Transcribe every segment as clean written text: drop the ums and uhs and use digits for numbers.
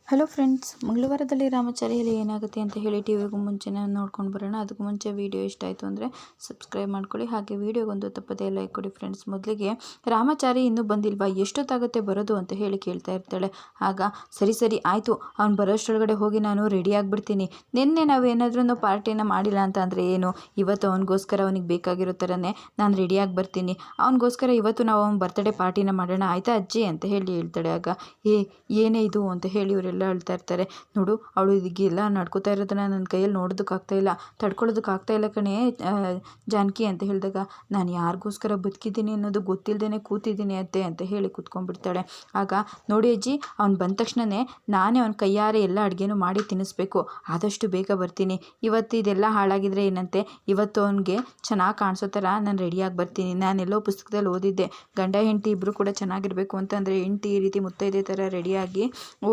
Hello friends, ಮಂಗಳವಾರದಲ್ಲಿ ರಾಮಚಾರಿಯಲ್ಲಿ ಏನಾಗುತ್ತೆ ಅಂತ ಹೇಳಿ ಟಿವಿಗೂ ಮುಂಚೆನೇ ನೋಡ್ಕೊಂಡು ಬರೋಣ. ಅದಕ್ಕೂ ಮುಂಚೆ ವಿಡಿಯೋ ಇಷ್ಟ ಆಯಿತು ಅಂದರೆ ಸಬ್ಸ್ಕ್ರೈಬ್ ಮಾಡ್ಕೊಳ್ಳಿ, ಹಾಗೆ ವಿಡಿಯೋಗೊಂದು ತಪ್ಪದೇ ಲೈಕ್ ಕೊಡಿ. ಫ್ರೆಂಡ್ಸ್, ಮೊದಲಿಗೆ ರಾಮಚಾರಿ ಇನ್ನೂ ಬಂದಿಲ್ವಾ, ಎಷ್ಟೊತ್ತಾಗುತ್ತೆ ಬರೋದು ಅಂತ ಹೇಳಿ ಕೇಳ್ತಾ ಇರ್ತಾಳೆ. ಆಗ ಸರಿ ಆಯಿತು, ಅವ್ನು ಬರೋಷ್ಟರೊಳಗಡೆ ಹೋಗಿ ನಾನು ರೆಡಿ ಆಗಿಬಿಡ್ತೀನಿ. ನಿನ್ನೆ ನಾವು ಏನಾದ್ರೂ ಪಾರ್ಟಿನ ಮಾಡಿಲ್ಲ ಅಂತ ಅಂದರೆ ಏನು, ಇವತ್ತು ಅವನಿಗೋಸ್ಕರ ಅವನಿಗೆ ಬೇಕಾಗಿರೋ ಥರನೇ ನಾನು ರೆಡಿಯಾಗಿ ಬರ್ತೀನಿ. ಅವನಿಗೋಸ್ಕರ ಇವತ್ತು ನಾವು ಅವ್ನ ಬರ್ತ್ಡೇ ಪಾರ್ಟಿನ ಮಾಡೋಣ, ಆಯಿತಾ ಅಜ್ಜಿ ಅಂತ ಹೇಳಿ ಹೇಳ್ತಾಳೆ. ಆಗ ಏನೇ ಇದು ಅಂತ ಹೇಳಿ ಇವರೆಲ್ಲ ಅಳ್ತಾ ಇರ್ತಾರೆ. ನೋಡು, ಅವಳು ಇದಕ್ಕೆಲ್ಲ ನಡ್ಕೋತಾ ಇರೋದನ್ನ ನನ್ನ ಕೈಯಲ್ಲಿ ನೋಡೋದಕ್ಕಾಗ್ತಾ ಇಲ್ಲ, ತಡ್ಕೊಳ್ಳೋದಕ್ಕಾಗ್ತಾ ಇಲ್ಲ ಕಣೆ ಜಾನಕಿ ಅಂತ ಹೇಳಿದಾಗ, ನಾನು ಯಾರಿಗೋಸ್ಕರ ಬದುಕಿದ್ದೀನಿ ಅನ್ನೋದು ಗೊತ್ತಿಲ್ಲದೇ ಕೂತಿದ್ದೀನಿ ಅತ್ತೆ ಅಂತ ಹೇಳಿ ಕೂತ್ಕೊಂಡ್ಬಿಡ್ತಾಳೆ. ಆಗ ನೋಡಿ ಅಜ್ಜಿ, ಅವ್ನು ಬಂದ ತಕ್ಷಣವೇ ನಾನೇ ಅವ್ನ ಕೈಯಾರೆ ಎಲ್ಲ ಅಡುಗೆನೂ ಮಾಡಿ ತಿನ್ನಿಸ್ಬೇಕು, ಆದಷ್ಟು ಬೇಗ ಬರ್ತೀನಿ. ಇವತ್ತು ಇದೆಲ್ಲ ಹಾಳಾಗಿದ್ರೆ ಏನಂತೆ, ಇವತ್ತು ಅವನಿಗೆ ಚೆನ್ನಾಗಿ ಕಾಣಿಸೋ ಥರ ನಾನು ರೆಡಿಯಾಗಿ ಬರ್ತೀನಿ. ನಾನೆಲ್ಲೋ ಪುಸ್ತಕದಲ್ಲಿ ಓದಿದ್ದೆ, ಗಂಡ ಹೆಂಡತಿ ಇಬ್ಬರು ಕೂಡ ಚೆನ್ನಾಗಿರಬೇಕು ಅಂತಂದರೆ ಹೆಂಡತಿ ಈ ರೀತಿ ಮುತ್ತೈದೆ ಥರ ರೆಡಿಯಾಗಿ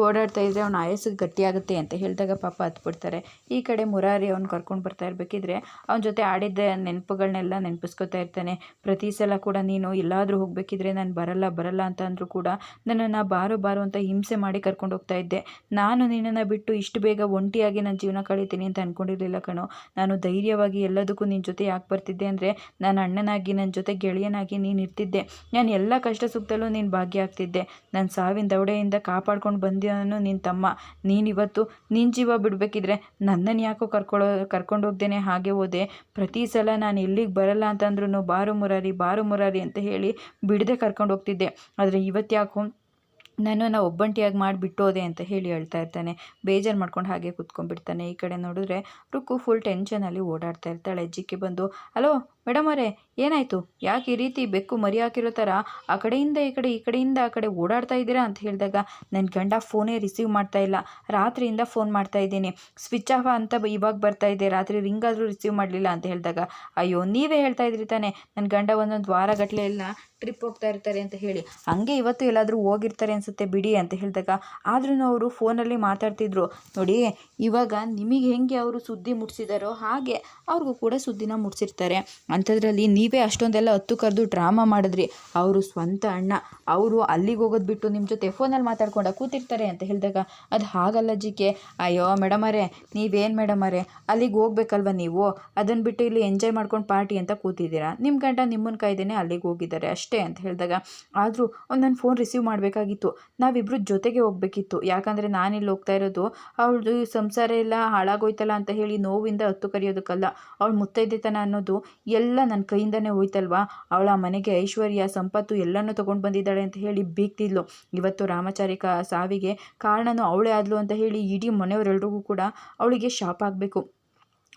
ಓಡಾಡ್ತಾ ಇದ್ದರೆ ಅವ್ನ ಆಯಸ್ಸಿಗೆ ಗಟ್ಟಿಯಾಗುತ್ತೆ ಅಂತ ಹೇಳಿದಾಗ ಪಾಪ ಹತ್ಬಿಡ್ತಾರೆ. ಈ ಕಡೆ ಮುರಾರಿ ಅವ್ನು ಕರ್ಕೊಂಡು ಬರ್ತಾ ಇರಬೇಕಿದ್ರೆ ಅವನ ಜೊತೆ ಆಡಿದ್ದ ನೆನಪುಗಳನ್ನೆಲ್ಲ ನೆನಪಿಸ್ಕೊತಾ ಇರ್ತಾನೆ. ಪ್ರತಿ ಸಲ ಕೂಡ ನೀನು ಎಲ್ಲಾದರೂ ಹೋಗಬೇಕಿದ್ರೆ ನಾನು ಬರಲ್ಲ ಅಂತ ಅಂದರೂ ಕೂಡ ನನ್ನನ್ನು ಬಾರು ಅಂತ ಹಿಂಸೆ ಮಾಡಿ ಕರ್ಕೊಂಡು ಹೋಗ್ತಾ ಇದ್ದೆ. ನಾನು ನಿನ್ನನ್ನು ಬಿಟ್ಟು ಇಷ್ಟು ಬೇಗ ಒಂಟಿಯಾಗಿ ನನ್ನ ಜೀವನ ಕಳೀತೀನಿ ಅಂತ ಅಂದ್ಕೊಂಡಿರಲಿಲ್ಲ ಕಣೋ. ನಾನು ಧೈರ್ಯವಾಗಿ ಎಲ್ಲದಕ್ಕೂ ನಿನ್ನ ಜೊತೆ ಯಾಕೆ ಬರ್ತಿದ್ದೆ ಅಂದರೆ, ನನ್ನ ಅಣ್ಣನಾಗಿ ನನ್ನ ಜೊತೆ ಗೆಳೆಯನಾಗಿ ನೀನು ಇರ್ತಿದ್ದೆ. ನಾನು ಎಲ್ಲ ಕಷ್ಟ ಸುಖದಲ್ಲೂ ನೀನು ಭಾಗಿಯಾಗ್ತಿದ್ದೆ. ನನ್ನ ಸಾವಿನ ದವಡೆಯಿಂದ ಕಾಪಾಡ್ಕೊಂಡು ಬಂದಿರೋನು ನಿನ್ನ ತಮ್ಮ. ನೀನಿವತ್ತು ನಿನ್ನ ಜೀವ ಬಿಡಬೇಕಿದ್ರೆ ನನ್ನನ್ನು ಯಾಕೋ ಕರ್ಕೊಂಡು ಹೋಗ್ದೇನೆ ಹಾಗೆ ಹೋದೆ. ಪ್ರತಿ ಸಲ ನಾನು ಎಲ್ಲಿಗೆ ಬರಲ್ಲ ಅಂತಂದ್ರೂ ಬಾರು ಮುರಾರಿ ಅಂತ ಹೇಳಿ ಬಿಡದೆ ಕರ್ಕೊಂಡು ಹೋಗ್ತಿದ್ದೆ. ಆದರೆ ಇವತ್ತು ಯಾಕೋ ನನ್ನನ್ನು ಒಬ್ಬಂಟಿಯಾಗಿ ಮಾಡಿಬಿಟ್ಟೋದೆ ಅಂತ ಹೇಳಿ ಹೇಳ್ತಾ ಇರ್ತಾನೆ. ಬೇಜಾರು ಮಾಡ್ಕೊಂಡು ಹಾಗೆ ಕೂತ್ಕೊಂಡ್ಬಿಡ್ತಾನೆ. ಈ ಕಡೆ ನೋಡಿದ್ರೆ ರುಕ್ಕು ಫುಲ್ ಟೆನ್ಷನಲ್ಲಿ ಓಡಾಡ್ತಾ ಇರ್ತಾಳೆ. ಅಜ್ಜಿಕ್ಕೆ ಬಂದು, ಹಲೋ ಮೇಡಮ್ ಅವರೇ, ಏನಾಯಿತು, ಯಾಕೆ ಈ ರೀತಿ ಬೆಕ್ಕು ಮರಿ ಹಾಕಿರೋ ಥರ ಆ ಕಡೆಯಿಂದ ಈ ಕಡೆಯಿಂದ ಆ ಕಡೆ ಓಡಾಡ್ತಾ ಇದ್ದೀರಾ ಅಂತ ಹೇಳಿದಾಗ, ನನ್ನ ಗಂಡ ಫೋನೇ ರಿಸೀವ್ ಮಾಡ್ತಾ ಇಲ್ಲ, ರಾತ್ರಿಯಿಂದ ಫೋನ್ ಮಾಡ್ತಾ ಇದ್ದೀನಿ, ಸ್ವಿಚ್ ಆಫ್ ಅಂತ ಇವಾಗ ಬರ್ತಾ ಇದೆ, ರಾತ್ರಿ ರಿಂಗ್ ಆದರೂ ರಿಸೀವ್ ಮಾಡಲಿಲ್ಲ ಅಂತ ಹೇಳಿದಾಗ, ಅಯ್ಯೋ ನೀವೇ ಹೇಳ್ತಾ ಇದ್ರಿ ತಾನೆ ನನ್ನ ಗಂಡ ಒಂದೊಂದು ವಾರಗಟ್ಟಲೆ ಎಲ್ಲ ಟ್ರಿಪ್ ಹೋಗ್ತಾ ಇರ್ತಾರೆ ಅಂತ ಹೇಳಿ, ಹಂಗೆ ಇವತ್ತು ಎಲ್ಲಾದರೂ ಹೋಗಿರ್ತಾರೆ ಅನಿಸುತ್ತೆ ಬಿಡಿ ಅಂತ ಹೇಳಿದಾಗ, ಆದ್ರೂ ಅವರು ಫೋನಲ್ಲಿ ಮಾತಾಡ್ತಿದ್ರು. ನೋಡಿ, ಇವಾಗ ನಿಮಗೆ ಹೆಂಗೆ ಅವರು ಸುದ್ದಿ ಮುಟ್ಸಿದಾರೋ ಹಾಗೆ ಅವ್ರಿಗೂ ಕೂಡ ಸುದ್ದಿನ ಮುಟ್ಸಿರ್ತಾರೆ. ಅಂಥದ್ರಲ್ಲಿ ನೀವೇ ಅಷ್ಟೊಂದೆಲ್ಲ ಹತ್ತು ಕರೆದು ಡ್ರಾಮಾ ಮಾಡಿದ್ರಿ. ಅವರು ಸ್ವಂತ ಅಣ್ಣ, ಅವರು ಅಲ್ಲಿಗೆ ಹೋಗೋದು ಬಿಟ್ಟು ನಿಮ್ಮ ಜೊತೆ ಫೋನಲ್ಲಿ ಮಾತಾಡ್ಕೊಂಡು ಕೂತಿರ್ತಾರೆ ಅಂತ ಹೇಳಿದಾಗ, ಅದು ಹಾಗಲ್ಲ ಜಿಕೆ. ಅಯ್ಯೋ ಮೇಡಮರೇ, ನೀವೇನು ಮೇಡಮರೇ, ಅಲ್ಲಿಗೆ ಹೋಗ್ಬೇಕಲ್ವ ನೀವು, ಅದನ್ನು ಬಿಟ್ಟು ಇಲ್ಲಿ ಎಂಜಾಯ್ ಮಾಡ್ಕೊಂಡು ಪಾರ್ಟಿ ಅಂತ ಕೂತಿದ್ದೀರಾ. ನಿಮ್ಮ ಗಂಡ ನಿಮ್ಮನ್ನು ಕಾಯ್ದೇನೆ ಅಲ್ಲಿಗೆ ಹೋಗಿದ್ದಾರೆ ಅಷ್ಟೇ ಅಂತ ಹೇಳಿದಾಗ, ಆದರೂ ನನ್ನ ಫೋನ್ ರಿಸೀವ್ ಮಾಡಬೇಕಾಗಿತ್ತು, ನಾವಿಬ್ಬರು ಜೊತೆಗೆ ಹೋಗಬೇಕಿತ್ತು. ಯಾಕಂದರೆ ನಾನಿಲ್ಲಿ ಹೋಗ್ತಾ ಇರೋದು ಅವಳದು ಸಂಸಾರ ಎಲ್ಲ ಹಾಳಾಗೋಯ್ತಲ್ಲ ಅಂತ ಹೇಳಿ ನೋವಿಂದ ಹತ್ತು ಕರೆಯೋದಕ್ಕಲ್ಲ. ಅವಳು ಮುತ್ತೈದೆತನ ಅನ್ನೋದು ಎಲ್ಲ ನನ್ನ ಕೈಯಿಂದನೇ ಹೋಯ್ತಲ್ವಾ. ಅವಳ ಮನೆಗೆ ಐಶ್ವರ್ಯ ಸಂಪತ್ತು ಎಲ್ಲನೂ ತೊಗೊಂಡು ಬಂದಿದ್ದಾಳೆ ಅಂತ ಹೇಳಿ ಬೀಗ್ತಿದ್ಲು. ಇವತ್ತು ರಾಮಚಾರಿ ಸಾವಿಗೆ ಕಾರಣನೂ ಅವಳೇ ಆದ್ಲು ಅಂತ ಹೇಳಿ ಇಡೀ ಮನೆಯವರೆಲ್ರಿಗೂ ಕೂಡ ಅವಳಿಗೆ ಶಾಪ್ ಆಗಬೇಕು.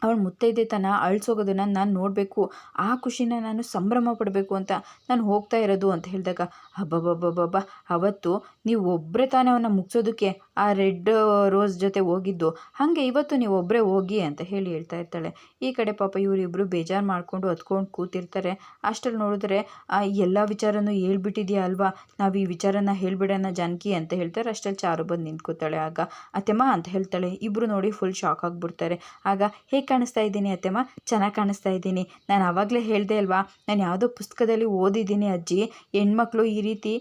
ಅವಳು ಮುತ್ತೈದೆತನ ಅಳಿಸೋಗೋದನ್ನು ನಾನು ನೋಡಬೇಕು, ಆ ಖುಷಿನ ನಾನು ಸಂಭ್ರಮ ಪಡಬೇಕು ಅಂತ ನಾನು ಹೋಗ್ತಾ ಇರೋದು ಅಂತ ಹೇಳಿದಾಗ, ಹಬ್ಬಬ್ಬಬ್ಬಬ್ಬ, ಅವತ್ತು ನೀವು ಒಬ್ಬರೇ ತಾನೇ ಅವನ್ನ ಮುಗಿಸೋದಕ್ಕೆ ಆ ರೆಡ್ ರೋಸ್ ಜೊತೆ ಹೋಗಿದ್ದು, ಹಾಗೆ ಇವತ್ತು ನೀವು ಒಬ್ಬರೇ ಹೋಗಿ ಅಂತ ಹೇಳಿ ಹೇಳ್ತಾ ಇರ್ತಾಳೆ. ಈ ಕಡೆ ಪಾಪ ಇವರಿಬ್ಬರು ಬೇಜಾರು ಮಾಡಿಕೊಂಡು ಹತ್ಕೊಂಡು ಕೂತಿರ್ತಾರೆ. ಅಷ್ಟರಲ್ಲಿ ನೋಡಿದ್ರೆ ಎಲ್ಲ ವಿಚಾರನೂ ಹೇಳ್ಬಿಟ್ಟಿದೆಯಾ ಅಲ್ವಾ, ನಾವು ಈ ವಿಚಾರನ ಹೇಳ್ಬಿಡೋಣ ಜಾನಕಿ ಅಂತ ಹೇಳ್ತಾರೆ. ಅಷ್ಟರಲ್ಲಿ ಚಾರು ಬಂದು ನಿಂತ್ಕೋತಾಳೆ. ಆಗ ಅತ್ತೆಮ್ಮ ಅಂತ ಹೇಳ್ತಾಳೆ. ಇಬ್ಬರು ನೋಡಿ ಫುಲ್ ಶಾಕ್ ಆಗಿಬಿಡ್ತಾರೆ. ಆಗ ಹೇಗೆ ಕಾಣಿಸ್ತಾ ಇದ್ದೀನಿ ಅತ್ತೆಮ್ಮ, ಚೆನ್ನಾಗಿ ಕಾಣಿಸ್ತಾ ಇದ್ದೀನಿ. ನಾನು ಆವಾಗಲೇ ಹೇಳಿದೆ ಅಲ್ವಾ, ನಾನು ಯಾವುದೋ ಪುಸ್ತಕದಲ್ಲಿ ಓದಿದ್ದೀನಿ ಅಜ್ಜಿ, ಹೆಣ್ಮಕ್ಳು ಈ ರೀತಿ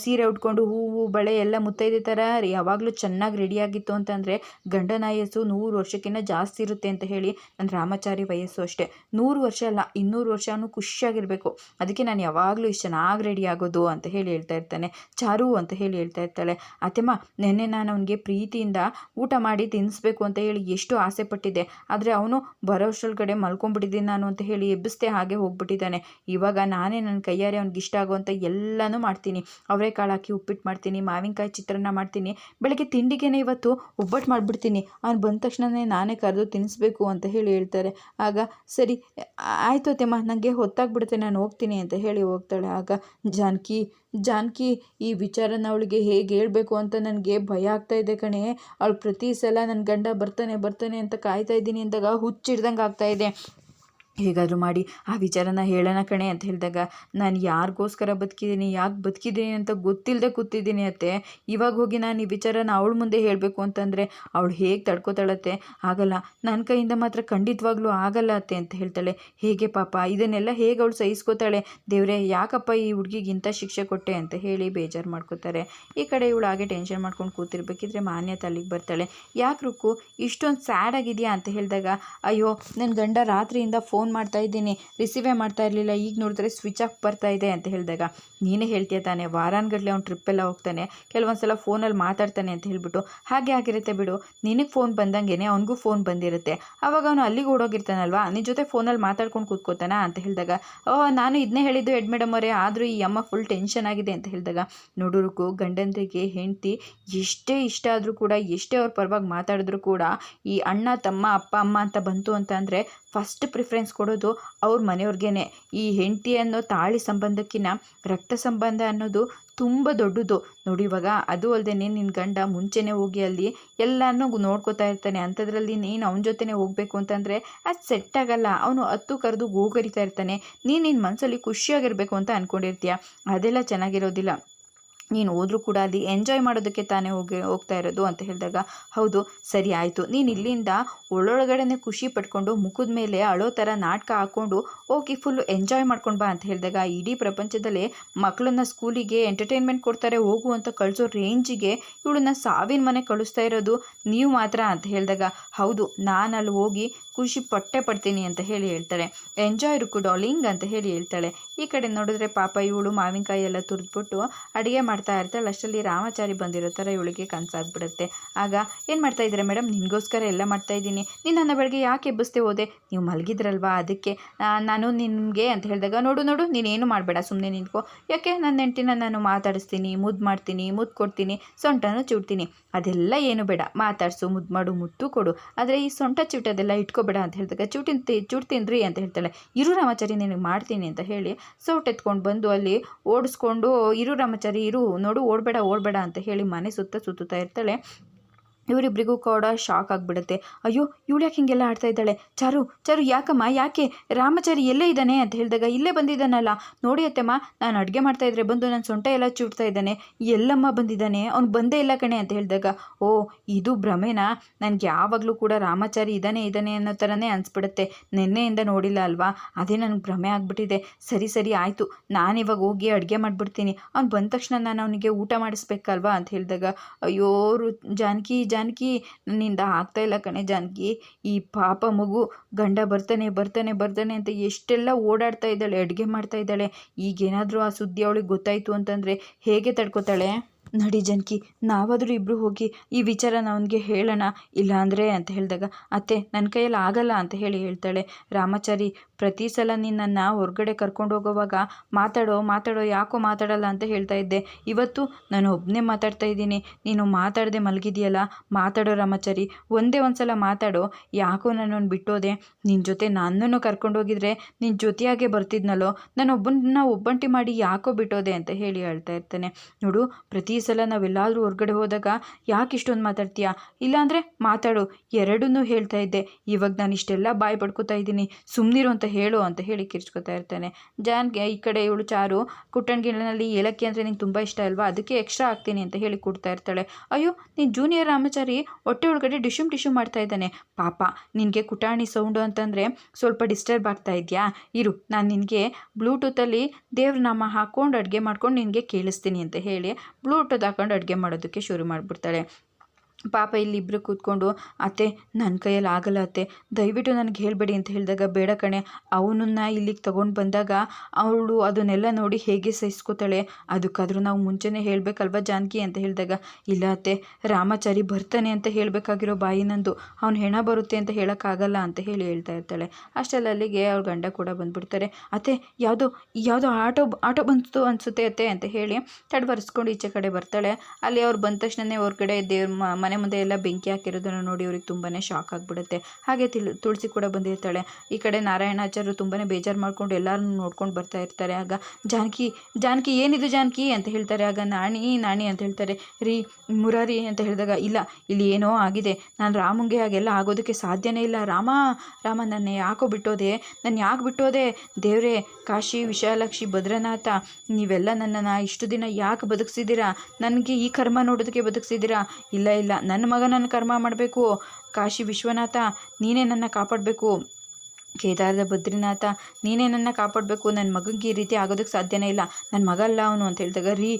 ಸೀರೆ ಉಟ್ಕೊಂಡು ಹೂವು ಬಳೆ ಎಲ್ಲ ಮುತ್ತೈದೆ ಥರ ಯಾವಾಗಲೂ ಚೆನ್ನಾಗಿ ರೆಡಿಯಾಗಿತ್ತು ಅಂತಂದರೆ ಗಂಡನ ಆಯಸ್ಸು 100 ವರ್ಷಕ್ಕಿಂತ ಜಾಸ್ತಿ ಇರುತ್ತೆ ಅಂತ ಹೇಳಿ. ನನ್ನ ರಾಮಚಾರಿ ವಯಸ್ಸು ಅಷ್ಟೇ 100 ವರ್ಷ ಅಲ್ಲ, 200 ವರ್ಷನೂ ಖುಷಿಯಾಗಿರಬೇಕು. ಅದಕ್ಕೆ ನಾನು ಯಾವಾಗಲೂ ಇಷ್ಟು ಚೆನ್ನಾಗಿ ರೆಡಿ ಆಗೋದು ಅಂತ ಹೇಳಿ ಹೇಳ್ತಾ ಇರ್ತಾನೆ. ಚಾರು ಅಂತ ಹೇಳಿ ಹೇಳ್ತಾ ಇರ್ತಾಳೆ. ಅತ್ತೆಮ್ಮ, ನೆನ್ನೆ ನಾನು ಅವನಿಗೆ ಪ್ರೀತಿಯಿಂದ ಊಟ ಮಾಡಿ ತಿನ್ನಿಸ್ಬೇಕು ಅಂತ ಹೇಳಿ ಎಷ್ಟು ಆಸೆ ಪಟ್ಟಿದ್ದೆ, ಆದರೆ ಅವನು ಬರೋಷ್ಟೊಳಗಡೆ ಮಲ್ಕೊಂಡ್ಬಿಟ್ಟಿದ್ದೀನಿ ನಾನು ಅಂತ ಹೇಳಿ ಎಬ್ಬಿಸ್ದೆ ಹಾಗೆ ಹೋಗ್ಬಿಟ್ಟಿದ್ದಾನೆ. ಇವಾಗ ನಾನೇ ನನ್ನ ಕೈಯಾರೆ ಅವ್ನಿಗೆ ಇಷ್ಟ ಆಗುವಂಥ ಎಲ್ಲನೂ ಮಾಡ್ತೀನಿ. ಅವರೆಕಾಳು ಹಾಕಿ ಉಪ್ಪಿಟ್ಟು ಮಾಡ್ತೀನಿ, ಮಾವಿನಕಾಯಿ ಚಿತ್ರಾನ್ನ ಮಾಡ್ತೀನಿ, ಬೆಳಗ್ಗೆ ತಿಂಡಿಗೆನೇ ಇವತ್ತು ಒಬ್ಬಟ್ಟು ಮಾಡಿಬಿಡ್ತೀನಿ, ಅವ್ನು ಬಂದ ತಕ್ಷಣವೇ ನಾನೇ ಕರೆದು ತಿನ್ನಿಸ್ಬೇಕು ಅಂತ ಹೇಳಿ ಹೇಳ್ತಾರೆ. ಆಗ ಸರಿ ಆಯಿತು ಅತ್ತೆಮ್ಮ, ನನಗೆ ಹೊತ್ತಾಗ್ಬಿಡುತ್ತೆ, ನಾನು ಹೋಗ್ತೀನಿ ಅಂತ ಹೇಳಿ ಹೋಗ್ತಾಳೆ. ಆಗ ಜಾನಕಿ ಈ ವಿಚಾರನ ಅವಳಿಗೆ ಹೇಗೆ ಹೇಳಬೇಕು ಅಂತ ನನಗೆ ಭಯ ಆಗ್ತಾ ಇದೆ ಕಣೆ. ಅವಳು ಪ್ರತಿ ಸಲ ನನ್ನ ಗಂಡ ಬರ್ತಾನೆ ಅಂತ ಕಾಯ್ತಾ ಇದ್ದೀನಿ ಅಂದಾಗ ಹುಚ್ಚಿಡ್ದಂಗೆ ಆಗ್ತಾ ಇದೆ. ಹೇಗಾದರೂ ಮಾಡಿ ಆ ವಿಚಾರನ ಹೇಳೋಣ ಕಣೆ ಅಂತ ಹೇಳಿದಾಗ, ನಾನು ಯಾರಿಗೋಸ್ಕರ ಬದುಕಿದ್ದೀನಿ, ಯಾಕೆ ಬದುಕಿದ್ದೀನಿ ಅಂತ ಗೊತ್ತಿಲ್ಲದೆ ಕೂತಿದ್ದೀನಿ ಅತ್ತೆ. ಇವಾಗ ಹೋಗಿ ನಾನು ಈ ವಿಚಾರನ ಅವಳ ಮುಂದೆ ಹೇಳಬೇಕು ಅಂತಂದರೆ ಅವಳು ಹೇಗೆ ತಡ್ಕೋತಾಳತ್ತೆ? ಆಗಲ್ಲ, ನನ್ನ ಕೈಯಿಂದ ಮಾತ್ರ ಖಂಡಿತವಾಗ್ಲೂ ಆಗಲ್ಲ ಅತ್ತೆ ಅಂತ ಹೇಳ್ತಾಳೆ. ಹೇಗೆ ಪಾಪ ಇದನ್ನೆಲ್ಲ ಹೇಗೆ ಅವಳು ಸಹಿಸ್ಕೋತಾಳೆ? ದೇವ್ರೆ, ಯಾಕಪ್ಪ ಈ ಹುಡುಗಿಗೆ ಇಂಥ ಶಿಕ್ಷೆ ಕೊಟ್ಟೆ ಅಂತ ಹೇಳಿ ಬೇಜಾರು ಮಾಡ್ಕೋತಾರೆ. ಈ ಕಡೆ ಇವಳು ಹಾಗೆ ಟೆನ್ಷನ್ ಮಾಡ್ಕೊಂಡು ಕೂತಿರ್ಬೇಕಿದ್ರೆ ಮಾನ್ಯತೆ ಅಲ್ಲಿಗೆ ಬರ್ತಾಳೆ. ಯಾಕೆ ರುಕ್ಕು ಇಷ್ಟೊಂದು ಸ್ಯಾಡ್ ಆಗಿದೆಯಾ ಅಂತ ಹೇಳಿದಾಗ, ಅಯ್ಯೋ ನನ್ನ ಗಂಡ ರಾತ್ರಿಯಿಂದ ಫೋನ್ ಮಾಡ್ತಾ ಇದ್ದೀನಿ, ರಿಸೀವೇ ಮಾಡ್ತಾ ಇರಲಿಲ್ಲ, ಈಗ ನೋಡಿದ್ರೆ ಸ್ವಿಚ್ ಆಫ್ ಬರ್ತಾ ಇದೆ ಅಂತ ಹೇಳಿದಾಗ, ನೀನೇ ಹೇಳ್ತೀಯ ತಾನೆ ವಾರಾನ್ಗಟ್ಲೆ ಅವ್ನು ಟ್ರಿಪ್ಪೆಲ್ಲ ಹೋಗ್ತಾನೆ, ಕೆಲವೊಂದು ಸಲ ಫೋನಲ್ಲಿ ಮಾತಾಡ್ತಾನೆ ಅಂತ ಹೇಳ್ಬಿಟ್ಟು. ಹಾಗೆ ಆಗಿರುತ್ತೆ ಬಿಡು, ನಿನಗೆ ಫೋನ್ ಬಂದಂಗೆ ಅವನಿಗೂ ಫೋನ್ ಬಂದಿರುತ್ತೆ, ಆವಾಗ ಅವನು ಅಲ್ಲಿಗೆ ಓಡೋಗಿರ್ತಾನಲ್ವಾ, ನಿನ್ನ ಜೊತೆ ಫೋನಲ್ಲಿ ಮಾತಾಡ್ಕೊಂಡು ಕೂತ್ಕೋತಾನ ಅಂತ ಹೇಳಿದಾಗ, ನಾನು ಇದನ್ನೇ ಹೇಳಿದ್ದು ಹೆಡ್ ಮೇಡಮ್ ಅವರೇ, ಆದರೂ ಈ ಅಮ್ಮ ಫುಲ್ ಟೆನ್ಷನ್ ಆಗಿದೆ ಅಂತ ಹೇಳಿದಾಗ, ನೋಡೋರಕ್ಕೂ ಗಂಡಂದ್ರಿಗೆ ಹೆಂಡತಿ ಎಷ್ಟೇ ಇಷ್ಟ ಆದರೂ ಕೂಡ, ಎಷ್ಟೇ ಅವ್ರ ಪರವಾಗಿ ಮಾತಾಡಿದ್ರು ಕೂಡ, ಈ ಅಣ್ಣ ತಮ್ಮ ಅಪ್ಪ ಅಮ್ಮ ಅಂತ ಬಂತು ಅಂತ ಅಂದರೆ ಫಸ್ಟ್ ಪ್ರಿಫರೆನ್ಸ್ ಕೊಡೋದು ಅವ್ರ ಮನೆಯವ್ರಿಗೇನೆ. ಈ ಹೆಂಡತಿ ಅನ್ನೋ ತಾಳಿ ಸಂಬಂಧಕ್ಕಿಂತ ರಕ್ತ ಸಂಬಂಧ ಅನ್ನೋದು ತುಂಬ ದೊಡ್ಡದು ನೋಡಿ. ಇವಾಗ ಅದು ಅಲ್ಲದೆ ನಿನ್ನ ಗಂಡ ಮುಂಚೆನೇ ಹೋಗಿ ಅಲ್ಲಿ ಎಲ್ಲನೂ ನೋಡ್ಕೋತಾ ಇರ್ತಾನೆ, ಅಂಥದ್ರಲ್ಲಿ ನೀನು ಅವನ ಜೊತೆನೇ ಹೋಗಬೇಕು ಅಂತಂದರೆ ಅದು ಸೆಟ್ ಆಗಲ್ಲ. ಅವನು ಹತ್ತು ಕರೆದು ಗೋಗರಿತಾ ಇರ್ತಾನೆ, ನೀನು ನಿನ್ನ ಮನಸ್ಸಲ್ಲಿ ಖುಷಿಯಾಗಿರಬೇಕು ಅಂತ ಅಂದ್ಕೊಂಡಿರ್ತೀಯ, ಅದೆಲ್ಲ ಚೆನ್ನಾಗಿರೋದಿಲ್ಲ. ನೀನು ಹೋದ್ರೂ ಕೂಡ ಅಲ್ಲಿ ಎಂಜಾಯ್ ಮಾಡೋದಕ್ಕೆ ತಾನೇ ಹೋಗ್ತಾ ಇರೋದು ಅಂತ ಹೇಳಿದಾಗ, ಹೌದು ಸರಿ ಆಯಿತು, ನೀನು ಇಲ್ಲಿಂದ ಒಳೊಳಗಡೆ ಖುಷಿ ಪಡ್ಕೊಂಡು ಮುಖದ ಮೇಲೆ ಅಳೋ ಥರ ನಾಟಕ ಹಾಕ್ಕೊಂಡು ಹೋಗಿ ಫುಲ್ಲು ಎಂಜಾಯ್ ಮಾಡ್ಕೊಂಡು ಬಾ ಅಂತ ಹೇಳಿದಾಗ, ಇಡೀ ಪ್ರಪಂಚದಲ್ಲೇ ಮಕ್ಕಳನ್ನ ಸ್ಕೂಲಿಗೆ ಎಂಟರ್ಟೈನ್ಮೆಂಟ್ ಕೊಡ್ತಾರೆ ಹೋಗು ಅಂತ ಕಳಿಸೋ ರೇಂಜಿಗೆ ಇವಳನ್ನ ಸಾವಿನ ಮನೆ ಕಳಿಸ್ತಾ ಇರೋದು ನೀವು ಮಾತ್ರ ಅಂತ ಹೇಳಿದಾಗ, ಹೌದು ನಾನು ಅಲ್ಲಿ ಹೋಗಿ ಖುಷಿ ಪಡ್ತೀನಿ ಅಂತ ಹೇಳಿ ಹೇಳ್ತಾಳೆ. ಎಂಜಾಯ್ ರುಕ್ಕು ಡಾರ್ಲಿಂಗ್ ಅಂತ ಹೇಳಿ ಹೇಳ್ತಾಳೆ. ಈ ಕಡೆ ನೋಡಿದ್ರೆ ಪಾಪ ಇವಳು ಮಾವಿನಕಾಯಿ ಎಲ್ಲ ತುರಿದ್ಬಿಟ್ಟು ಅಡುಗೆ ಮಾಡ್ತಾ ಇರ್ತಾಳೆ. ಅಷ್ಟರಲ್ಲಿ ರಾಮಾಚಾರಿ ಬಂದಿರೋ ಥರ ಇವಳಿಗೆ ಕನಸಾಗ್ಬಿಡುತ್ತೆ. ಆಗ ಏನು ಮಾಡ್ತಾ ಇದ್ದೀರಾ ಮೇಡಮ್? ನಿಮಗೋಸ್ಕರ ಎಲ್ಲ ಮಾಡ್ತಾ ಇದ್ದೀನಿ. ನೀನು ನನ್ನ ಬೆಳಗ್ಗೆ ಯಾಕೆ ಎಬ್ಬಿಸ್ದೆ ಹೋದೆ? ನೀವು ಮಲಗಿದ್ರಲ್ವಾ, ಅದಕ್ಕೆ ನಾನು ನಿನಗೆ ಅಂತ ಹೇಳಿದಾಗ, ನೋಡು ನೀನೇನು ಮಾಡಬೇಡ, ಸುಮ್ಮನೆ ನಿಂತ್ಕೋ. ಯಾಕೆ? ನನ್ನ ಹೆಂಡ್ತಿನ ನಾನು ಮಾತಾಡಿಸ್ತೀನಿ, ಮುದ್ದು ಮಾಡ್ತೀನಿ, ಮುದ್ದು ಕೊಡ್ತೀನಿ, ಸೊಂಟನೂ ಚೂಡ್ತೀನಿ, ಅದೆಲ್ಲ ಏನು ಬೇಡ, ಮಾತಾಡಿಸು, ಮುದ್ದು ಮಾಡು, ಮುತ್ತು ಕೊಡು, ಆದರೆ ಈ ಸೊಂಟ ಚೂಟದೆಲ್ಲ ಇಟ್ಕೋಬೇಡ ಅಂತ ಹೇಳಿದಾಗ, ಚೂಡ್ತೀನಿ ರೀ ಅಂತ ಹೇಳ್ತಾಳೆ. ಇರು ರಾಮಾಚಾರಿ ನಿನಗೆ ಮಾಡ್ತೀನಿ ಅಂತ ಹೇಳಿ ಸೌಟ್ ಎತ್ಕೊಂಡು ಬಂದು ಅಲ್ಲಿ ಓಡಿಸ್ಕೊಂಡು, ಇರು ರಾಮಾಚಾರಿ ಇರು, ನೋಡು ಓಡಬೇಡ ಅಂತ ಹೇಳಿ ಮನೆ ಸುತ್ತಾ ಇರ್ತಾಳೆ. ಇವರಿಬ್ಬರಿಗೂ ಕೂಡ ಶಾಕ್ ಆಗಿಬಿಡುತ್ತೆ. ಅಯ್ಯೋ ಇವಳು ಯಾಕೆ ಹಿಂಗೆಲ್ಲ ಆಡ್ತಾ ಇದ್ದಾಳೆ? ಚಾರು ಯಾಕಮ್ಮ, ಯಾಕೆ? ರಾಮಾಚಾರಿ ಎಲ್ಲೇ ಇದ್ದಾನೆ ಅಂತ ಹೇಳಿದಾಗ, ಇಲ್ಲೇ ಬಂದಿದ್ದಾನಲ್ಲ ನೋಡಿ ಅತ್ತೆಮ್ಮ, ನಾನು ಅಡುಗೆ ಮಾಡ್ತಾಯಿದ್ರೆ ಬಂದು ನನ್ನ ಸೊಂಟ ಎಲ್ಲ ಚೂಡ್ತಾ ಇದ್ದಾನೆ, ಎಲ್ಲಮ್ಮ ಬಂದಿದ್ದಾನೆ, ಅವ್ನು ಬಂದೇ ಇಲ್ಲ ಕಣೆ ಅಂತ ಹೇಳಿದಾಗ, ಓ ಇದು ಭ್ರಮೆನಾ? ನನಗೆ ಯಾವಾಗಲೂ ಕೂಡ ರಾಮಾಚಾರಿ ಇದ್ದಾನೆ ಅನ್ನೋ ಥರನೇ ಅನಿಸ್ಬಿಡುತ್ತೆ, ನಿನ್ನೆಯಿಂದ ನೋಡಿಲ್ಲ ಅಲ್ವಾ, ಅದೇ ನನಗೆ ಭ್ರಮೆ ಆಗಿಬಿಟ್ಟಿದೆ. ಸರಿ ಆಯಿತು, ನಾನಿವಾಗ ಹೋಗಿ ಅಡುಗೆ ಮಾಡಿಬಿಡ್ತೀನಿ, ಅವ್ನು ಬಂದ ತಕ್ಷಣ ನಾನು ಅವನಿಗೆ ಊಟ ಮಾಡಿಸ್ಬೇಕಲ್ವಾ ಅಂತ ಹೇಳಿದಾಗ, ಅಯ್ಯೋ ಜಾನಕಿ ನನ್ನಿಂದ ಆಗ್ತಾಯಿಲ್ಲ ಕಣೆ ಜಾನಕಿ, ಈ ಪಾಪ ಮಗು ಗಂಡ ಬರ್ತಾನೆ ಅಂತ ಎಷ್ಟೆಲ್ಲ ಓಡಾಡ್ತಾ ಇದ್ದಾಳೆ, ಅಡುಗೆ ಮಾಡ್ತಾ ಇದ್ದಾಳೆ, ಈಗೇನಾದರೂ ಆ ಸುದ್ದಿ ಅವಳಿಗೆ ಗೊತ್ತಾಯಿತು ಅಂತಂದರೆ ಹೇಗೆ ತಡ್ಕೋತಾಳೆ? ನಡಿ ಜಾನಕಿ, ನಾವಾದರೂ ಇಬ್ಬರು ಹೋಗಿ ಈ ವಿಚಾರನ ಅವನಿಗೆ ಹೇಳೋಣ, ಇಲ್ಲಾಂದರೆ ಅಂತ ಹೇಳಿದಾಗ, ಅತ್ತೆ ನನ್ನ ಕೈಯಲ್ಲಿ ಆಗಲ್ಲ ಅಂತ ಹೇಳಿ ಹೇಳ್ತಾಳೆ. ರಾಮಾಚಾರಿ, ಪ್ರತಿ ಸಲ ನಿನ್ನನ್ನು ಹೊರಗಡೆ ಕರ್ಕೊಂಡು ಹೋಗೋವಾಗ ಮಾತಾಡೋ ಯಾಕೋ ಮಾತಾಡಲ್ಲ ಅಂತ ಹೇಳ್ತಾ ಇದ್ದೆ, ಇವತ್ತು ನಾನು ಒಬ್ಬನೇ ಮಾತಾಡ್ತಾ ಇದ್ದೀನಿ, ನೀನು ಮಾತಾಡದೆ ಮಲಗಿದೆಯಲ್ಲ, ಮಾತಾಡೋ ರಾಮಾಚಾರಿ, ಒಂದೇ ಒಂದು ಸಲ ಮಾತಾಡೋ, ಯಾಕೋ ನನ್ನನ್ನು ಬಿಟ್ಟೋದೆ, ನಿನ್ನ ಜೊತೆ ನನ್ನನ್ನು ಕರ್ಕೊಂಡೋಗಿದ್ರೆ ನಿನ್ನ ಜೊತೆಯಾಗೆ ಬರ್ತಿದ್ನಲ್ಲೋ, ನಾನು ಒಬ್ಬಂಟಿ ಮಾಡಿ ಯಾಕೋ ಬಿಟ್ಟೋದೆ ಅಂತ ಹೇಳಿ ಹೇಳ್ತಾ ಇರ್ತಾನೆ. ನೋಡು, ಪ್ರತಿ ಸಲ ನಾವೆಲ್ಲಾದರೂ ಹೊರಗಡೆ ಹೋದಾಗ ಯಾಕೆ ಇಷ್ಟೊಂದು ಮಾತಾಡ್ತೀಯಾ? ಇಲ್ಲಾಂದರೆ ಮಾತಾಡು, ಎರಡನ್ನೂ ಹೇಳ್ತಾ ಇದ್ದೆ, ಇವಾಗ ನಾನು ಇಷ್ಟೆಲ್ಲ ಬಾಯಿ ಪಡ್ಕೋತಾ ಇದ್ದೀನಿ, ಸುಮ್ಮನಿರು ಅಂತ ಹೇಳು ಅಂತ ಹೇಳಿ ಕಿರ್ಚ್ಕೋತಾ ಇರ್ತಾನೆ. ಜಾನ್ಗೆ ಈ ಕಡೆ ಇವಳು ಚಾರು ಕುಟ್ಟಣಿಗಿನಲ್ಲಿ ಏಲಕ್ಕಿ ಅಂದರೆ ನಿಂಗೆ ತುಂಬ ಇಷ್ಟ ಅಲ್ವಾ, ಅದಕ್ಕೆ ಎಕ್ಸ್ಟ್ರಾ ಹಾಕ್ತೀನಿ ಅಂತ ಹೇಳಿ ಕೊಡ್ತಾ ಇರ್ತಾಳೆ. ಅಯ್ಯೋ ನೀನು ಜೂನಿಯರ್ ರಾಮಾಚಾರಿ ಹೊಟ್ಟೆ ಒಳಗಡೆ ಡಿಶುಮ್ ಮಾಡ್ತಾ ಇದ್ದಾನೆ, ಪಾಪ ನಿನಗೆ ಕುಟಾಣಿ ಸೌಂಡು ಅಂತಂದರೆ ಸ್ವಲ್ಪ ಡಿಸ್ಟರ್ಬ್ ಆಗ್ತಾ ಇದೆಯಾ? ಇರು, ನಾನು ನಿನಗೆ ಬ್ಲೂಟೂತಲ್ಲಿ ದೇವ್ರ ನಾಮ ಹಾಕ್ಕೊಂಡು ಅಡುಗೆ ಮಾಡ್ಕೊಂಡು ನಿನಗೆ ಕೇಳಿಸ್ತೀನಿ ಅಂತ ಹೇಳಿ ಬ್ಲೂಟೂತ್ ಹಾಕೊಂಡು ಅಡುಗೆ ಮಾಡೋದಕ್ಕೆ ಶುರು ಮಾಡಿಬಿಡ್ತಾಳೆ. ಪಾಪ ಇಲ್ಲಿಬ್ಬರು ಕೂತ್ಕೊಂಡು, ಅತ್ತೆ ನನ್ನ ಕೈಯಲ್ಲಿ ಆಗಲ್ಲ ಅತ್ತೆ, ದಯವಿಟ್ಟು ನನಗೆ ಹೇಳಬೇಡಿ ಅಂತ ಹೇಳಿದಾಗ, ಬೇಡ ಕಣೆ, ಅವನನ್ನು ಇಲ್ಲಿಗೆ ತೊಗೊಂಡು ಬಂದಾಗ ಅವಳು ಅದನ್ನೆಲ್ಲ ನೋಡಿ ಹೇಗೆ ಸಹಿಸ್ಕೋತಾಳೆ, ಅದಕ್ಕಾದರೂ ನಾವು ಮುಂಚೆನೇ ಹೇಳಬೇಕಲ್ವ ಜಾನಕಿ ಅಂತ ಹೇಳಿದಾಗ, ಇಲ್ಲ ಅತ್ತೆ, ರಾಮಾಚಾರಿ ಬರ್ತಾನೆ ಅಂತ ಹೇಳಬೇಕಾಗಿರೋ ಬಾಯಿ ನಂದು, ಅವ್ನು ಹೆಣ ಬರುತ್ತೆ ಅಂತ ಹೇಳೋಕ್ಕಾಗಲ್ಲ ಅಂತ ಹೇಳಿ ಹೇಳ್ತಾ ಇರ್ತಾಳೆ. ಅಷ್ಟರಲ್ಲಿ ಅಲ್ಲಿಗೆ ಅವ್ರ ಗಂಡ ಕೂಡ ಬಂದುಬಿಡ್ತಾರೆ. ಅತ್ತೆ ಯಾವುದೋ ಆಟೋ ಬಂತು ಅನಿಸುತ್ತೆ ಅತ್ತೆ ಅಂತ ಹೇಳಿ ತಡವರಿಸ್ಕೊಂಡು ಈಚೆ ಕಡೆ ಬರ್ತಾಳೆ. ಅಲ್ಲಿ ಅವ್ರು ಬಂದ ತಕ್ಷಣವೇ ಹೊರಗಡೆ ದೇವ್ರ ಮನೆ ಮನೆ ಮುಂದೆ ಎಲ್ಲ ಬೆಂಕಿ ಹಾಕಿರೋದನ್ನು ನೋಡಿ ಇವ್ರಿಗೆ ತುಂಬಾ ಶಾಕ್ ಆಗಿಬಿಡುತ್ತೆ. ಹಾಗೆ ತುಳಸಿ ಕೂಡ ಬಂದಿರ್ತಾಳೆ. ಈ ಕಡೆ ನಾರಾಯಣಾಚಾರ್ಯರು ತುಂಬಾ ಬೇಜಾರು ಮಾಡ್ಕೊಂಡು ಎಲ್ಲರನ್ನೂ ನೋಡ್ಕೊಂಡು ಬರ್ತಾ ಇರ್ತಾರೆ. ಆಗ ಜಾನಕಿ ಜಾನಕಿ ಏನಿದು ಜಾನಕಿ ಅಂತ ಹೇಳ್ತಾರೆ. ಆಗ ನಾಣಿ ಅಂತ ಹೇಳ್ತಾರೆ. ರೀ ಮುರಾರಿ ಅಂತ ಹೇಳಿದಾಗ ಇಲ್ಲ ಇಲ್ಲಿ ಏನೋ ಆಗಿದೆ, ನಾನು ರಾಮಂಗೆ ಹಾಗೆಲ್ಲ ಆಗೋದಕ್ಕೆ ಸಾಧ್ಯನೇ ಇಲ್ಲ. ರಾಮ ನನ್ನ ಯಾಕೋ ಬಿಟ್ಟೋದೆ, ನಾನು ಯಾಕೆ ಬಿಟ್ಟೋದೆ ದೇವರೇ, ಕಾಶಿ ವಿಶಾಲಾಕ್ಷಿ ಭದ್ರನಾಥ ನೀವೆಲ್ಲ ನನ್ನನ್ನು ಇಷ್ಟು ದಿನ ಯಾಕೆ ಬದುಕಿಸಿದ್ದೀರಾ? ನನಗೆ ಈ ಕರ್ಮ ನೋಡೋದಕ್ಕೆ ಬದುಕಿಸಿದ್ದೀರಾ? ಇಲ್ಲ ನನ್ನ ಮಗ ನನ್ನ ಕರ್ಮ ಮಾಡಬೇಕು. ಕಾಶಿ ವಿಶ್ವನಾಥ ನೀನೇ ನನ್ನ ಕಾಪಾಡಬೇಕು. ಕೇದಾರದ ಬದ್ರಿನಾಥ ನೀನೇ ನನ್ನ ಕಾಪಾಡಬೇಕು. ನನ್ನ ಮಗನಿಗೆ ಈ ರೀತಿ ಆಗೋದಕ್ಕೆ ಸಾಧ್ಯನೇ ಇಲ್ಲ. ನನ್ನ ಮಗ ಅಲ್ಲ ಅವನು ಅಂತ ಹೇಳಿದಾಗ ರೀ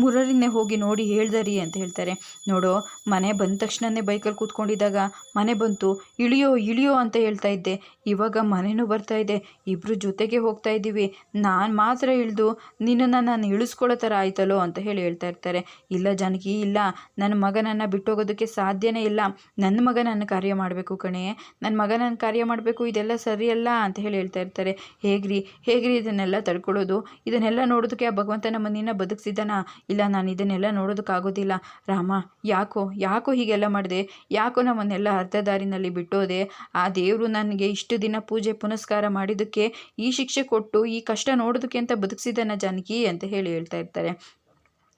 ಮುರಾರಿನೇ ಹೋಗಿ ನೋಡಿ ಹೇಳ್ದರಿ ಅಂತ ಹೇಳ್ತಾರೆ. ನೋಡೋ ಮನೆ ಬಂದ ತಕ್ಷಣವೇ ಬೈಕಲ್ಲಿ ಕೂತ್ಕೊಂಡಿದ್ದಾಗ ಮನೆ ಬಂತು, ಇಳಿಯೋ ಅಂತ ಹೇಳ್ತಾ ಇದ್ದೆ. ಇವಾಗ ಮನೆಯೂ ಬರ್ತಾ ಇದೆ, ಇಬ್ಬರು ಜೊತೆಗೆ ಹೋಗ್ತಾ ಇದ್ದೀವಿ. ನಾನು ಮಾತ್ರ ಇಳಿದು ನಿನ್ನನ್ನು ನಾನು ಇಳಿಸ್ಕೊಳ್ಳೋ ಥರ ಆಯ್ತಲ್ಲೋ ಅಂತ ಹೇಳ್ತಾ ಇರ್ತಾರೆ. ಇಲ್ಲ ಜಾನಕಿ ಇಲ್ಲ, ನನ್ನ ಮಗನನ್ನು ಬಿಟ್ಟೋಗೋದಕ್ಕೆ ಸಾಧ್ಯನೇ ಇಲ್ಲ. ನನ್ನ ಮಗ ನನ್ನ ಕಾರ್ಯ ಮಾಡಬೇಕು ಕಣೆ, ನನ್ನ ಮಗ ನನ್ನ ಕಾರ್ಯ ಮಾಡಬೇಕು, ಇದೆಲ್ಲ ಸರಿಯಲ್ಲ ಅಂತ ಹೇಳ್ತಾ ಇರ್ತಾರೆ. ಹೇಗ್ರಿ ಇದನ್ನೆಲ್ಲ ತಡ್ಕೊಳ್ಳೋದು? ಇದನ್ನೆಲ್ಲ ನೋಡೋದಕ್ಕೆ ಆ ಭಗವಂತ ನಮ್ಮನ್ನ ಬದುಕಿಸಿದ್ದಾನ? ಇಲ್ಲ, ನಾನು ಇದನ್ನೆಲ್ಲ ನೋಡೋದಕ್ಕಾಗೋದಿಲ್ಲ. ರಾಮ ಯಾಕೋ ಹೀಗೆಲ್ಲ ಮಾಡಿದೆ? ಯಾಕೋ ನಮ್ಮನ್ನೆಲ್ಲ ಅರ್ಧ ದಾರಿನಲ್ಲಿ ಬಿಟ್ಟೋದೆ? ಆ ದೇವರು ನನಗೆ ಇಷ್ಟು ದಿನ ಪೂಜೆ ಪುನಸ್ಕಾರ ಮಾಡಿದ್ದಕ್ಕೆ ಈ ಶಿಕ್ಷೆ ಕೊಟ್ಟು ಈ ಕಷ್ಟ ನೋಡೋದಕ್ಕೆ ಅಂತ ಬದುಕಿಸಿದ್ದಾನ ಜಾನಕಿ ಅಂತ ಹೇಳ್ತಾ ಇರ್ತಾರೆ.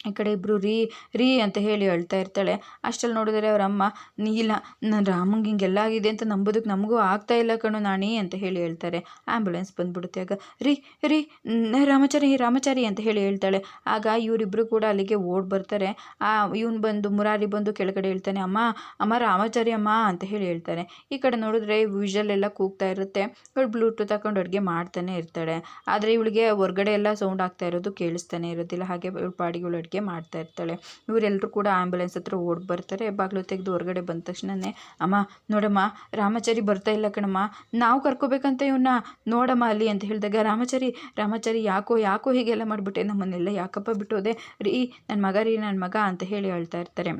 ಈ ಕಡೆ ಇಬ್ಬರು ರೀ ಅಂತ ಹೇಳ್ತಾ ಇರ್ತಾಳೆ. ಅಷ್ಟಲ್ಲಿ ನೋಡಿದರೆ ಅವ್ರ ಅಮ್ಮ ಇಲ್ಲ, ನಾನು ರಾಮಂಗೆ ಹಿಂಗೆಲ್ಲ ಆಗಿದೆ ಅಂತ ನಂಬೋದಕ್ಕೆ ನಮಗೂ ಆಗ್ತಾ ಇಲ್ಲ ಕಣೋ ನಾಣಿ ಅಂತ ಹೇಳ್ತಾರೆ. ಆ್ಯಂಬುಲೆನ್ಸ್ ಬಂದ್ಬಿಡುತ್ತೆ. ಆಗ ರೀ ರಾಮಚಾರಿ ಅಂತ ಹೇಳ್ತಾಳೆ. ಆಗ ಇವರಿಬ್ಬರು ಕೂಡ ಅಲ್ಲಿಗೆ ಓಡ್ ಬರ್ತಾರೆ. ಮುರಾರಿ ಬಂದು ಕೆಳಗಡೆ ಹೇಳ್ತಾನೆ, ಅಮ್ಮ ರಾಮಚಾರಿ ಅಮ್ಮ ಅಂತ ಹೇಳ್ತಾರೆ. ಈ ಕಡೆ ನೋಡಿದ್ರೆ ವಿಷಲ್ ಎಲ್ಲ ಕೂಗ್ತಾ ಇರುತ್ತೆ. ಇವಳು ಬ್ಲೂಟೂತ್ ಹಾಕೊಂಡು ಅಡುಗೆ ಮಾಡ್ತಾನೆ ಇರ್ತಾಳೆ. ಆದರೆ ಇವಳಿಗೆ ಹೊರಗಡೆ ಎಲ್ಲ ಸೌಂಡ್ ಆಗ್ತಾ ಇರೋದು ಕೇಳಿಸ್ತಾನೆ ಇರೋದಿಲ್ಲ. ಹಾಗೆ ಇವಳು ಪಾಡಿಗಳು ಅಡುಗೆ ಮಾಡ್ತಾ ಇರ್ತಾಳೆ. ಇವರೆಲ್ಲರೂ ಕೂಡ ಆಂಬ್ಯುಲೆನ್ಸ್ ಹತ್ರ ಓಡ್ ಬರ್ತಾರೆ. ಬಾಗಿಲು ತೆಗೆದು ಹೊರಗಡೆ ಬಂದ ತಕ್ಷಣನೇ ಅಮ್ಮ ನೋಡಮ್ಮ ರಾಮಚಾರಿ ಬರ್ತಾ ಇಲ್ಲ ಕಣಮ್ಮ, ನಾವು ಕರ್ಕೋಬೇಕಂತ ಇವನ್ನ ನೋಡಮ್ಮ ಅಲ್ಲಿ ಅಂತ ಹೇಳಿದಾಗ ರಾಮಚಾರಿ ಯಾಕೋ ಹೀಗೆಲ್ಲ ಮಾಡಿಬಿಟ್ಟೆ, ನಮ್ಮನ್ನೆಲ್ಲ ಯಾಕಪ್ಪ ಬಿಟ್ಟೋದೆ? ನನ್ನ ಮಗ ಅಂತ ಹೇಳ್ತಾ ಇರ್ತಾರೆ.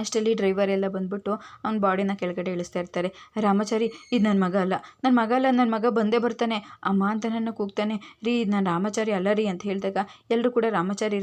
ಅಷ್ಟರಲ್ಲಿ ಡ್ರೈವರ್ ಎಲ್ಲ ಬಂದ್ಬಿಟ್ಟು ಅವ್ನ ಬಾಡಿನ ಕೆಳಗಡೆ ಇಳಿಸ್ತಾ ಇರ್ತಾರೆ. ರಾಮಚಾರಿ ಇದು ನನ್ನ ಮಗ ಅಲ್ಲ, ನನ್ನ ಮಗ ಬಂದೇ ಬರ್ತಾನೆ ಅಮ್ಮ ಅಂತ ನನ್ನ ಕೂಗ್ತಾನೆ. ನಾನು ರಾಮಚಾರಿ ಅಲ್ಲ ರೀ ಅಂತ ಹೇಳಿದಾಗ ಎಲ್ಲರೂ ಕೂಡ ರಾಮಚಾರಿ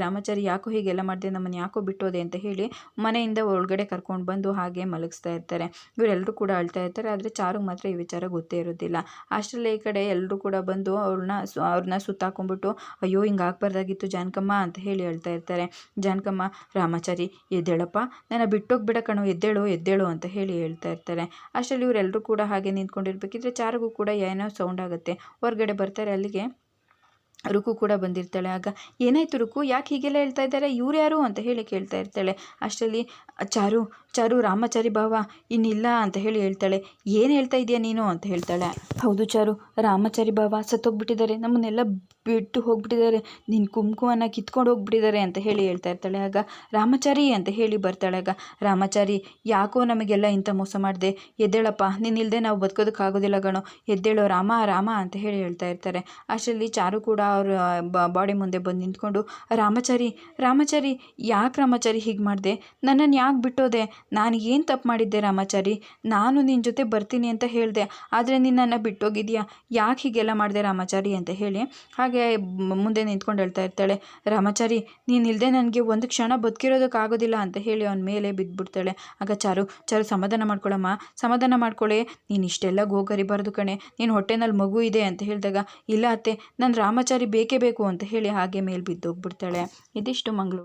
ಯಾಕೋ ಹೀಗೆಲ್ಲ ಮಾಡಿದೆ, ನಮ್ಮನ್ನು ಯಾಕೋ ಬಿಟ್ಟೋದೆ ಅಂತ ಹೇಳಿ ಮನೆಯಿಂದ ಒಳಗಡೆ ಕರ್ಕೊಂಡು ಬಂದು ಹಾಗೆ ಮಲಗಿಸ್ತಾ ಇರ್ತಾರೆ. ಇವರೆಲ್ಲರೂ ಕೂಡ ಅಳ್ತಾ ಇರ್ತಾರೆ. ಆದರೆ ಚಾರುಗೆ ಮಾತ್ರ ಈ ವಿಚಾರ ಗೊತ್ತೇ ಇರೋದಿಲ್ಲ. ಅಷ್ಟರಲ್ಲೇ ಈ ಕಡೆ ಎಲ್ಲರೂ ಕೂಡ ಬಂದು ಅವ್ರನ್ನ ಸುತ್ತಾಕೊಂಡ್ಬಿಟ್ಟು ಅಯ್ಯೋ ಹಿಂಗೆ ಆಗ್ಬಾರ್ದಾಗಿತ್ತು ಜಾನಕಮ್ಮ ಅಂತ ಹೇಳ್ತಾ ಇರ್ತಾರೆ. ಜಾನಕಮ್ಮ ರಾಮಚಾರಿ ಎದ್ದೇಳಪ್ಪ, ನನ್ನ ಬಿಟ್ಟೋಗ್ಬಿಡ ಕಣೋ, ಎದ್ದೇಳು ಅಂತ ಹೇಳ್ತಾ ಇರ್ತಾರೆ. ಅಷ್ಟರಲ್ಲಿ ಇವರೆಲ್ಲರೂ ಕೂಡ ಹಾಗೆ ನಿಂತ್ಕೊಂಡಿರ್ಬೇಕಿದ್ರೆ ಚಾರುಗೂ ಕೂಡ ಏನೋ ಸೌಂಡ್ ಆಗುತ್ತೆ. ಹೊರಗಡೆ ಬರ್ತಾರೆ. ಅಲ್ಲಿಗೆ ರುಕು ಕೂಡ ಬಂದಿರ್ತಾಳೆ. ಆಗ ಏನಾಯ್ತು ರುಕು, ಯಾಕೆ ಹೀಗೆಲ್ಲ ಹೇಳ್ತಾ ಇದ್ದಾರೆ, ಇವ್ರು ಯಾರು ಅಂತ ಕೇಳ್ತಾ ಇರ್ತಾಳೆ. ಅಷ್ಟರಲ್ಲಿ ಚಾರು ರಾಮಚಾರಿ ಭಾವ ಇನ್ನಿಲ್ಲ ಅಂತ ಹೇಳ್ತಾಳೆ. ಏನು ಹೇಳ್ತಾ ಇದೆಯಾ ನೀನು ಅಂತ ಹೇಳ್ತಾಳೆ. ಹೌದು ಚಾರು, ರಾಮಚಾರಿ ಭಾವ ಸತ್ತೋಗ್ಬಿಟ್ಟಿದ್ದಾರೆ, ನಮ್ಮನ್ನೆಲ್ಲ ಬಿಟ್ಟು ಹೋಗ್ಬಿಟ್ಟಿದ್ದಾರೆ, ನಿನ್ನ ಕುಂಕುಮನ ಕಿತ್ಕೊಂಡು ಹೋಗ್ಬಿಟ್ಟಿದ್ದಾರೆ ಅಂತ ಹೇಳ್ತಾ ಇರ್ತಾಳೆ. ಆಗ ರಾಮಚಾರಿ ಅಂತ ಬರ್ತಾಳೆ. ಆಗ ರಾಮಚಾರಿ ಯಾಕೋ ನಮಗೆಲ್ಲ ಇಂಥ ಮೋಸ ಮಾಡಿದೆ, ಎದ್ದೇಳಪ್ಪ, ನೀನಿಲ್ಲದೆ ನಾವು ಬದುಕೋದಕ್ಕಾಗೋದಿಲ್ಲ ಗಣೋ, ಎದ್ದೇಳೋ ರಾಮ ಅಂತ ಹೇಳ್ತಾ ಇರ್ತಾರೆ. ಅಷ್ಟರಲ್ಲಿ ಚಾರು ಕೂಡ ಅವ್ರ ಬಾಡಿ ಮುಂದೆ ಬಂದು ನಿಂತ್ಕೊಂಡು ರಾಮಚಾರಿ ಯಾಕೆ ರಾಮಚಾರಿ ಹೀಗೆ ಮಾಡಿದೆ, ನನ್ನನ್ನು ಯಾಕೆ ಬಿಟ್ಟೋದೆ, ನಾನು ಏನು ತಪ್ಪು ಮಾಡಿದ್ದೆ ರಾಮಚಾರಿ, ನಾನು ನಿನ್ನ ಜೊತೆ ಬರ್ತೀನಿ ಅಂತ ಹೇಳಿದೆ, ಆದರೆ ನಿನ್ನನ್ನು ಬಿಟ್ಟೋಗಿದೆಯಾ, ಯಾಕೆ ಹೀಗೆಲ್ಲ ಮಾಡಿದೆ ರಾಮಚಾರಿ ಅಂತ ಹೇಳಿ ಹಾಗೆ ಮುಂದೆ ನಿಂತ್ಕೊಂಡು ಹೇಳ್ತಾ ಇರ್ತಾಳೆ. ರಾಮಚಾರಿ ನೀನಿಲ್ಲದೆ ನನಗೆ ಒಂದು ಕ್ಷಣ ಬದುಕಿರೋದಕ್ಕಾಗೋದಿಲ್ಲ ಅಂತ ಹೇಳಿ ಅವನ ಮೇಲೆ ಬಿದ್ದುಬಿಡ್ತಾಳೆ. ಆಗ ಚಾರು ಸಮಾಧಾನ ಮಾಡ್ಕೊಳ್ಳಮ್ಮ, ಸಮಾಧಾನ ಮಾಡ್ಕೊಳ್ಳೆ, ನೀನು ಇಷ್ಟೆಲ್ಲ ಗೋಗರಿಬಾರ್ದು ಕಣೆ, ನೀನು ಹೊಟ್ಟೆನಲ್ಲಿ ಮಗು ಇದೆ ಅಂತ ಹೇಳಿದಾಗ ಇಲ್ಲ ಅತ್ತೆ, ನಾನು ರಾಮಚಾರಿ ಬೇಕೇ ಬೇಕು ಅಂತ ಹೇಳಿ ಹಾಗೆ ಮೇಲೆ ಬಿದ್ದೋಗ್ಬಿಡ್ತಾಳೆ. ಇದಿಷ್ಟು ಮಂಗಳೂರು.